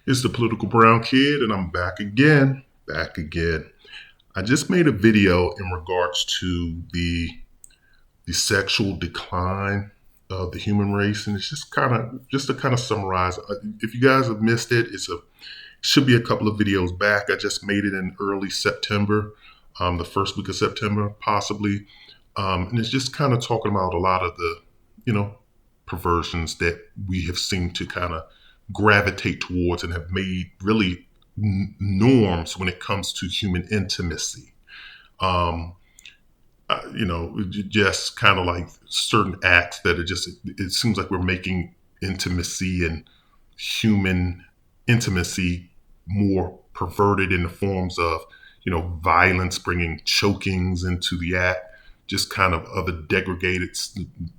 It's the Political Brown Kid, and I'm back again. Back again. I just made a video in regards to the sexual decline of the human race, and it's just to kind of summarize. If you guys have missed it, should be a couple of videos back. I just made it in early September, the first week of September, possibly, and it's just kind of talking about a lot of the, you know, perversions that we have seemed to kind of gravitate towards and have made really norms when it comes to human intimacy. Um, just kind of like certain acts that it seems like we're making intimacy and human intimacy more perverted in the forms of, violence, bringing chokings into the act, just kind of other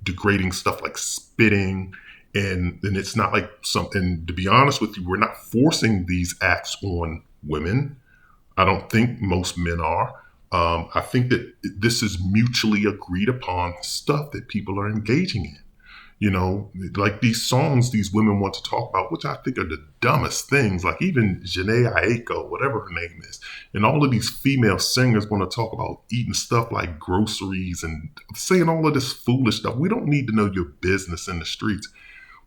degrading stuff like spitting. And it's not like something, to be honest with you, we're not forcing these acts on women. I don't think most men are. I think that this is mutually agreed upon stuff that people are engaging in. Like these songs these women want to talk about, which I think are the dumbest things, like even Jhené Aiko, whatever her name is. And all of these female singers want to talk about eating stuff like groceries and saying all of this foolish stuff. We don't need to know your business in the streets.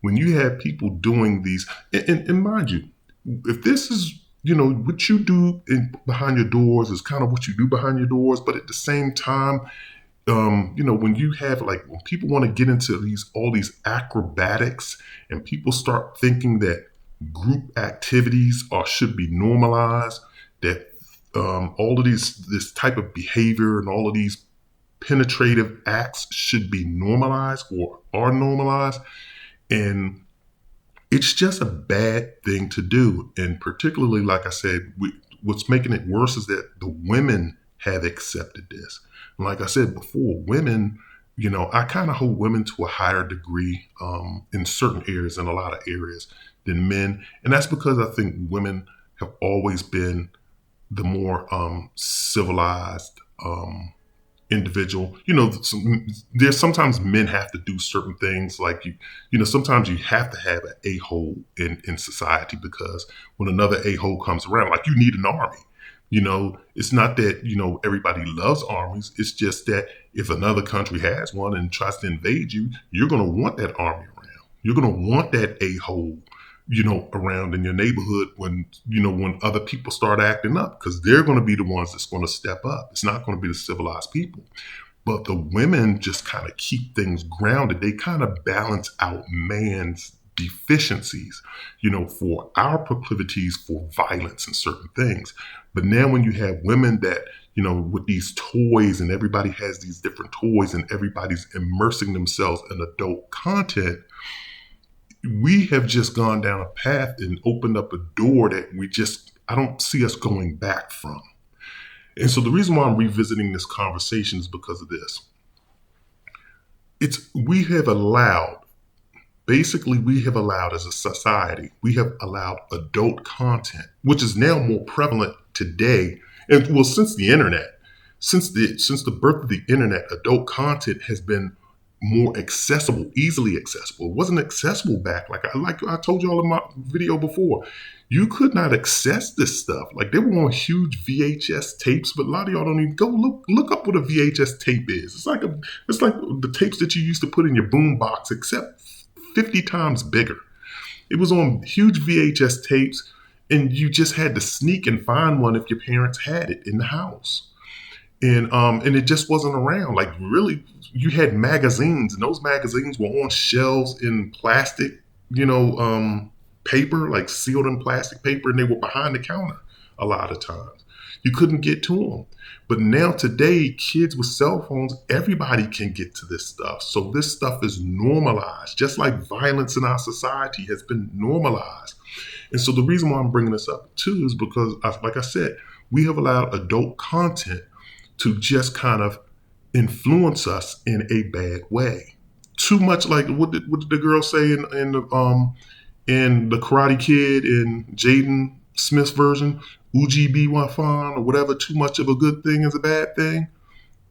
When you have people doing these, and mind you, if this is, what you do behind your doors is kind of what you do behind your doors, but at the same time, when you have when people want to get into all these acrobatics and people start thinking that group activities should be normalized, that all of this type of behavior and all of these penetrative acts should be normalized or are normalized. And it's just a bad thing to do. And particularly, like I said, what's making it worse is that the women have accepted this. And like I said before, women, I kind of hold women to a higher degree in certain areas, in a lot of areas, than men. And that's because I think women have always been the more civilized individual. There's sometimes men have to do certain things, like sometimes you have to have an a-hole in society, because when another a-hole comes around, like, you need an army. It's not that everybody loves armies. It's just that if another country has one and tries to invade you, you're going to want that army around. You're going to want that a-hole around in your neighborhood when other people start acting up, because they're going to be the ones that's going to step up. It's not going to be the civilized people. But the women just kind of keep things grounded. They kind of balance out man's deficiencies, for our proclivities for violence and certain things. But now when you have women that, with these toys, and everybody has these different toys and everybody's immersing themselves in adult content, we have just gone down a path and opened up a door that I don't see us going back from. And so the reason why I'm revisiting this conversation is because of this. We have allowed as a society, we have allowed adult content, which is now more prevalent today. And well, since the internet, since the birth of the internet, adult content has been more accessible, easily accessible. It wasn't accessible back. Like I told you all in my video before, you could not access this stuff. Like, they were on huge VHS tapes, but a lot of y'all don't even go look up what a VHS tape is. It's like the tapes that you used to put in your boom box, except 50 times bigger. It was on huge VHS tapes, and you just had to sneak and find one if your parents had it in the house. And it just wasn't around. Like, really, you had magazines, and those magazines were on shelves in plastic, paper, like sealed in plastic paper, and they were behind the counter a lot of times. You couldn't get to them. But now today, kids with cell phones, everybody can get to this stuff. So this stuff is normalized, just like violence in our society has been normalized. And so the reason why I'm bringing this up too is because, like I said, we have allowed adult content to just kind of influence us in a bad way. Too much, like what did the girl say in the Karate Kid in Jaden Smith's version, Uji Wafan or whatever, too much of a good thing is a bad thing.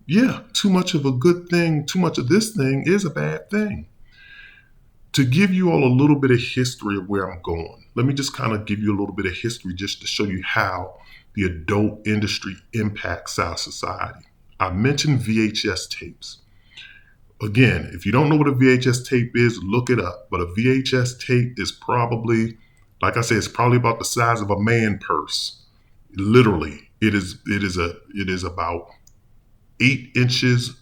Yeah, too much of a good thing, too much of this thing is a bad thing. To give you all a little bit of history of where I'm going, let me just kind of give you a little bit of history just to show you how the adult industry impacts our society. I mentioned VHS tapes. Again, if you don't know what a VHS tape is, look it up. But a VHS tape is probably, like I said, it's probably about the size of a man purse. Literally, it is about 8 inches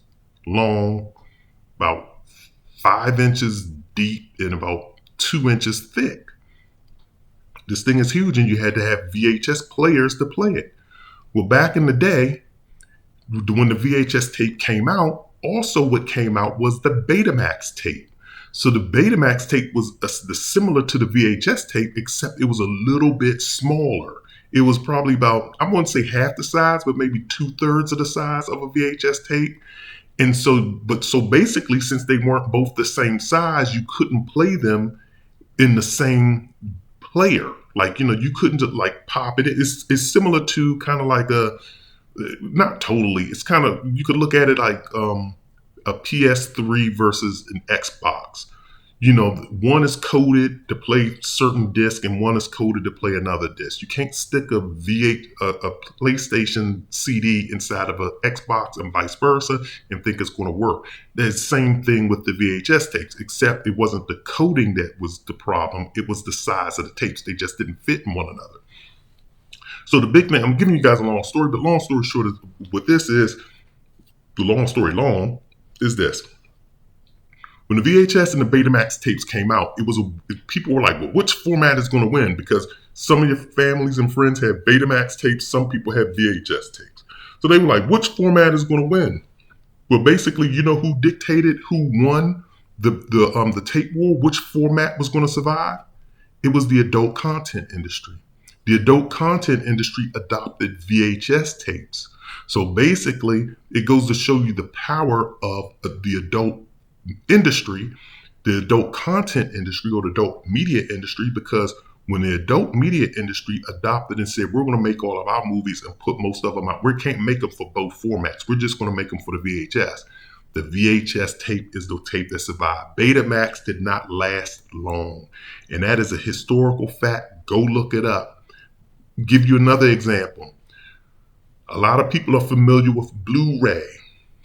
long, about 5 inches deep, and about 2 inches thick. This thing is huge, and you had to have VHS players to play it. Well, back in the day, when the VHS tape came out, also what came out was the Betamax tape. So the Betamax tape was similar to the VHS tape, except it was a little bit smaller. It was probably about, I wouldn't say half the size, but maybe 2/3 of the size of a VHS tape. And so basically, since they weren't both the same size, you couldn't play them in the same player. Like, you couldn't just like pop it. It's similar to kind of like not totally. It's kind of, you could look at it like a PS3 versus an Xbox. One is coded to play certain disc and one is coded to play another disc. You can't stick a PlayStation CD inside of an Xbox and vice versa and think it's going to work. The same thing with the VHS tapes, except it wasn't the coding that was the problem. It was the size of the tapes. They just didn't fit in one another. So the big thing, I'm giving you guys a long story, but long story short is what this is, the long story long is this. When the VHS and the Betamax tapes came out, people were like, well, which format is going to win? Because some of your families and friends have Betamax tapes, some people have VHS tapes. So they were like, which format is going to win? Well, basically, you know who dictated who won the tape war, which format was going to survive? It was the adult content industry. The adult content industry adopted VHS tapes. So basically, it goes to show you the power of the adult industry, the adult content industry, or the adult media industry, because when the adult media industry adopted and said, we're going to make all of our movies and put most of them out, we can't make them for both formats. We're just going to make them for the VHS. The VHS tape is the tape that survived. Betamax did not last long. And that is a historical fact. Go look it up. Give you another example. A lot of people are familiar with Blu-ray.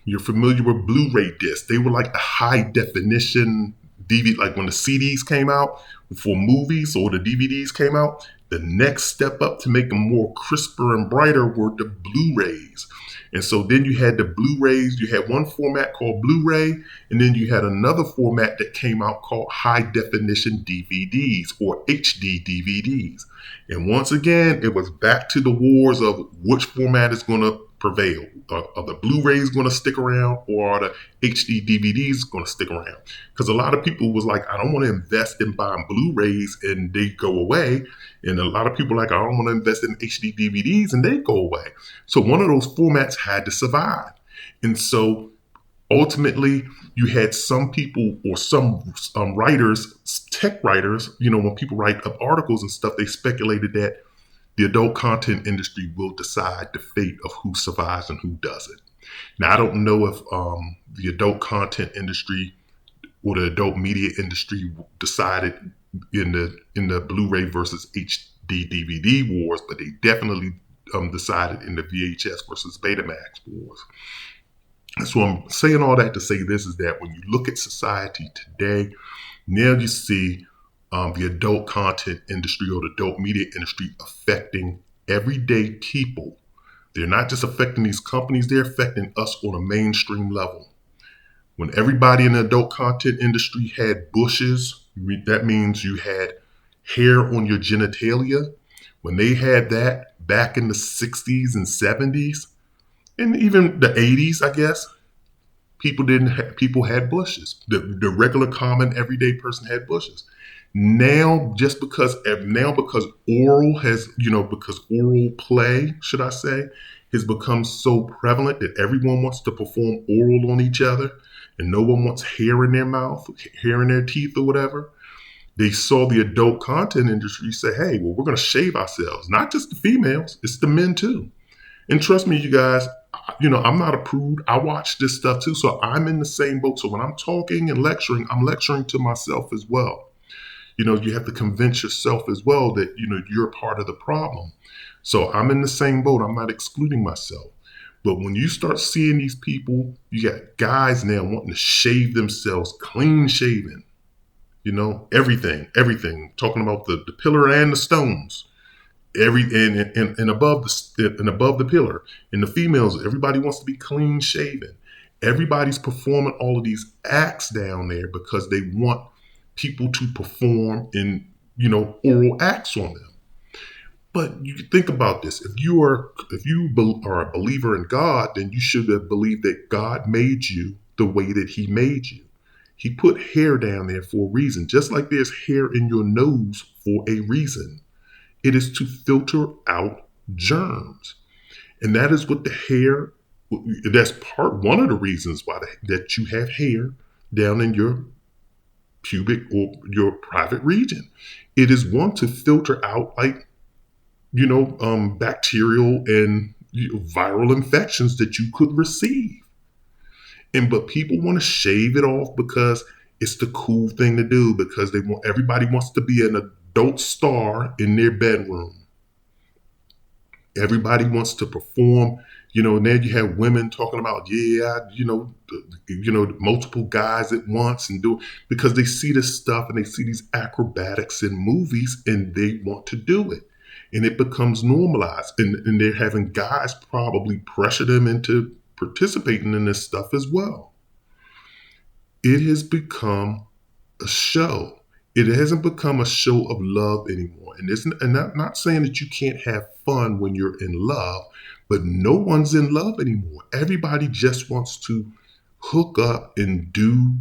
You're familiar with Blu-ray discs. They were like the high definition DVD, like when the CDs came out for movies or the DVDs came out, the next step up to make them more crisper and brighter were the Blu-rays. And so then you had the Blu-rays, you had one format called Blu-ray, and then you had another format that came out called high definition DVDs or HD DVDs. And once again, it was back to the wars of which format is going to prevail. Are the Blu-rays going to stick around, or are the HD DVDs going to stick around? Because a lot of people was like, I don't want to invest in buying Blu-rays and they go away. And a lot of people like, I don't want to invest in HD DVDs and they go away. So one of those formats had to survive. And so ultimately, you had some people or some writers, tech writers, when people write up articles and stuff, they speculated that the adult content industry will decide the fate of who survives and who doesn't. Now, I don't know if the adult content industry or the adult media industry decided in the Blu-ray versus HD DVD wars, but they definitely decided in the VHS versus Betamax wars. So I'm saying all that to say this is that when you look at society today, now you see the adult content industry or the adult media industry affecting everyday people. They're not just affecting these companies, they're affecting us on a mainstream level. When everybody in the adult content industry had bushes, that means you had hair on your genitalia. When they had that back in the 60s and 70s, and even the 80s, I guess, people had bushes. The regular, common, everyday person had bushes. Now, because oral play, should I say, has become so prevalent that everyone wants to perform oral on each other and no one wants hair in their mouth, hair in their teeth or whatever. They saw the adult content industry say, hey, well, we're going to shave ourselves. Not just the females, it's the men too. And trust me, you guys, I'm not a prude. I watch this stuff too. So I'm in the same boat. So when I'm talking and lecturing, I'm lecturing to myself as well. You have to convince yourself as well that, you're part of the problem. So I'm in the same boat. I'm not excluding myself. But when you start seeing these people, you got guys now wanting to shave themselves clean shaven, everything, talking about the pillar and the stones, and above the pillar, and the females, everybody wants to be clean shaven. Everybody's performing all of these acts down there because they want people to perform in oral acts on them. But you think about this: if you are a believer in God, then you should have believed that God made you the way that He made you. He put hair down there for a reason, just like there's hair in your nose for a reason. It is to filter out germs. And that is what the hair, that's one of the reasons why that you have hair down in your pubic or your private region. It is one to filter out bacterial and viral infections that you could receive. But people want to shave it off because it's the cool thing to do, because everybody wants to be an adult star in their bedroom. Everybody wants to perform. Now you have women talking about, multiple guys at once and because they see this stuff and they see these acrobatics in movies and they want to do it. And it becomes normalized. And they're having guys probably pressure them into participating in this stuff as well. It has become a show. It hasn't become a show of love anymore. And I'm not saying that you can't have fun when you're in love, but no one's in love anymore. Everybody just wants to hook up and do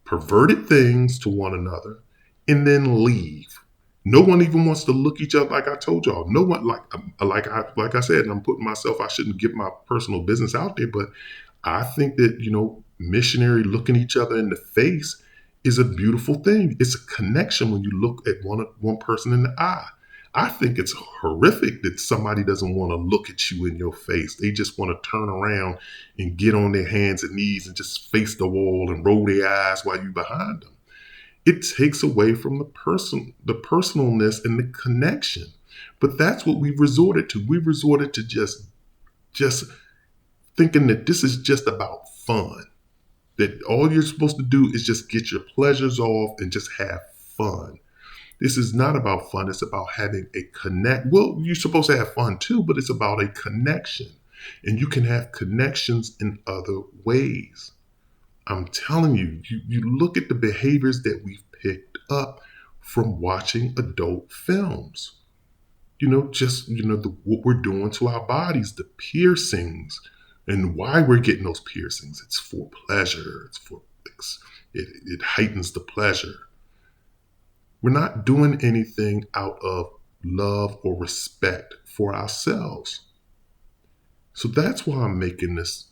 perverted things to one another and then leave. No one even wants to look each other. Like I told y'all, no one, like I said, and I'm putting myself, I shouldn't get my personal business out there, but I think that, missionary looking each other in the face is a beautiful thing. It's a connection when you look at one person in the eye. I think it's horrific that somebody doesn't want to look at you in your face. They just want to turn around and get on their hands and knees and just face the wall and roll their eyes while you're behind them. It takes away from the personalness and the connection. But that's what we've resorted to. We've resorted to just thinking that this is just about fun. That all you're supposed to do is just get your pleasures off and just have fun. This is not about fun. It's about having a connect. Well, you're supposed to have fun too, but it's about a connection. And you can have connections in other ways. I'm telling you, you look at the behaviors that we've picked up from watching adult films. What we're doing to our bodies, the piercings, and why we're getting those piercings. It's for pleasure. It heightens the pleasure. We're not doing anything out of love or respect for ourselves. So that's why I'm making this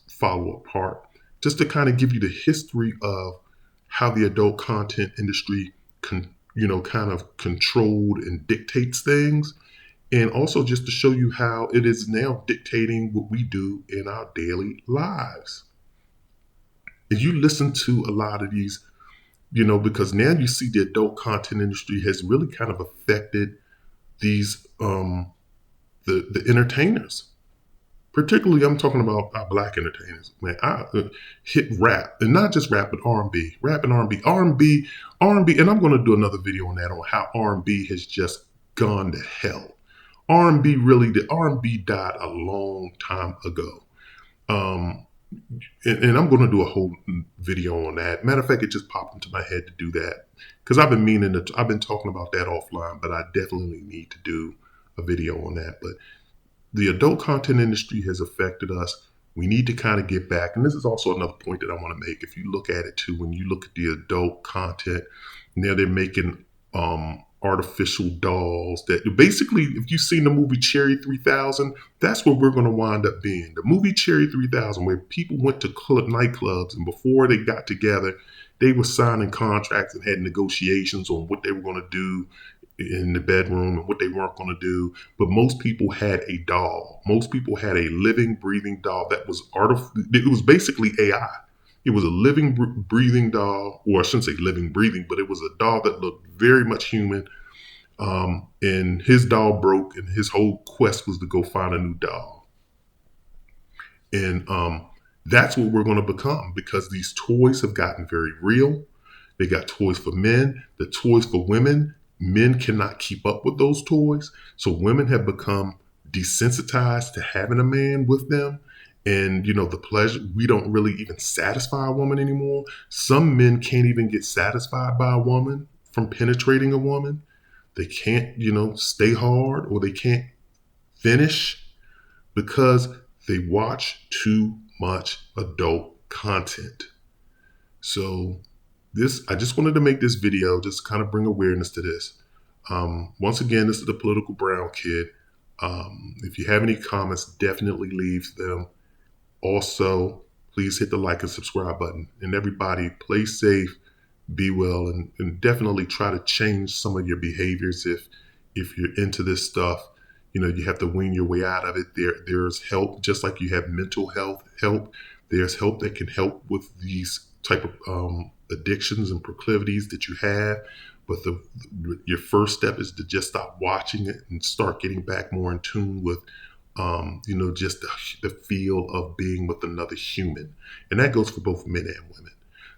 follow-up part, just to kind of give you the history of how the adult content industry kind of controlled and dictates things. And also just to show you how it is now dictating what we do in our daily lives. If you listen to a lot of these, because now you see the adult content industry has really kind of affected these, the entertainers. Particularly, I'm talking about our Black entertainers. Man, I hit rap, and not just rap, but R&B. Rap and R&B. R&B, and I'm going to do another video on that, on how R&B has just gone to hell. The R&B died a long time ago. And I'm going to do a whole video on that. Matter of fact, it just popped into my head to do that. Because I've been talking about that offline, but I definitely need to do a video on that. But the adult content industry has affected us. We need to kind of get back. And this is also another point that I want to make. If you look at it too, when you look at the adult content, now they're making artificial dolls that basically, if you've seen the movie Cherry 3000, that's what we're going to wind up being. The movie Cherry 3000, where people went to nightclubs, and before they got together, they were signing contracts and had negotiations on what they were going to do in the bedroom and what they weren't going to do. But most people had a doll. Most people had a living, breathing doll that was it was basically AI. It was a living, breathing doll, or I shouldn't say living, breathing, but it was a doll that looked very much human. And his doll broke, and his whole quest was to go find a new doll. And that's what we're going to become, because these toys have gotten very real. They got toys for men, the toys for women. Men cannot keep up with those toys. So women have become desensitized to having a man with them. And, the pleasure, we don't really even satisfy a woman anymore. Some men can't even get satisfied by a woman from penetrating a woman. They can't, stay hard, or they can't finish because they watch too much adult content. So I just wanted to make this video, just kind of bring awareness to this. Once again, this is the Political Brown Kid. If you have any comments, definitely leave them. Also, please hit the like and subscribe button. And everybody, play safe, be well, and definitely try to change some of your behaviors if you're into this stuff. You have to wean your way out of it. There's help, just like you have mental health help. There's help that can help with these type of addictions and proclivities that you have. But your first step is to just stop watching it and start getting back more in tune with, just the feel of being with another human. And that goes for both men and women.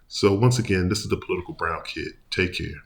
So once again, this is the Political Brown Kid. Take care.